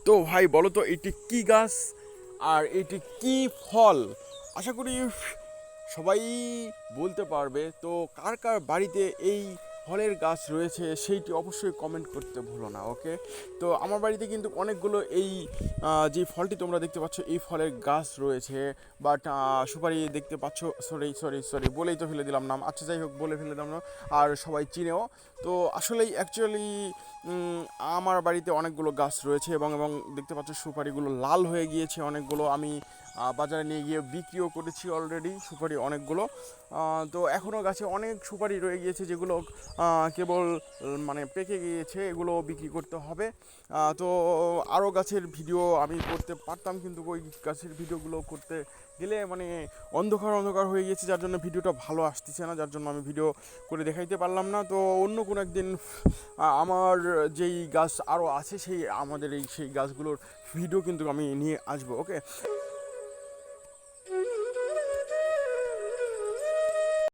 তো ভাই বলো তো এটি কি গাছ আর এটি কি ফল? আশা করি সবাই বলতে পারবে। তো কার কার বাড়িতে এই ফলের গাছ রয়েছে সেইটি অবশ্যই কমেন্ট করতে ভুলো না, ওকে? তো আমার বাড়িতে কিন্তু অনেকগুলো এই যে ফলটি তোমরা দেখতে পাচ্ছ এই ফলের গাছ রয়েছে। বাট সুপারি দেখতে পাচ্ছ, সরি সরি সরি বলেই তো ফেলে দিলাম নাম, আচ্ছা যাই হোক বলে ফেলে দিলাম না। আর সবাই চিনেও। তো আসলেই অ্যাকচুয়ালি আমার বাড়িতে অনেকগুলো গাছ রয়েছে এবং এবং দেখতে পাচ্ছ সুপারিগুলো লাল হয়ে গিয়েছে অনেকগুলো। আমি বাজারে নিয়ে গিয়ে বিক্রিও করেছি অলরেডি সুপারি অনেকগুলো। তো এখনও গাছে অনেক সুপারি রয়ে গিয়েছে যেগুলো কেবল মানে পেকে গিয়েছে, এগুলো বিক্রি করতে হবে। তো আরও গাছের ভিডিও আমি করতে পারতাম, কিন্তু ওই গাছের ভিডিওগুলো করতে গেলে মানে অন্ধকার অন্ধকার হয়ে গিয়েছে, যার জন্য ভিডিওটা ভালো আসতেছে না, যার জন্য আমি ভিডিও করে দেখাইতে পারলাম না। তো অন্য কোনো একদিন আমার যেই গাছ আরও আছে সেই আমাদের এই সেই গাছগুলোর ভিডিও কিন্তু আমি নিয়ে আসবো, ওকে?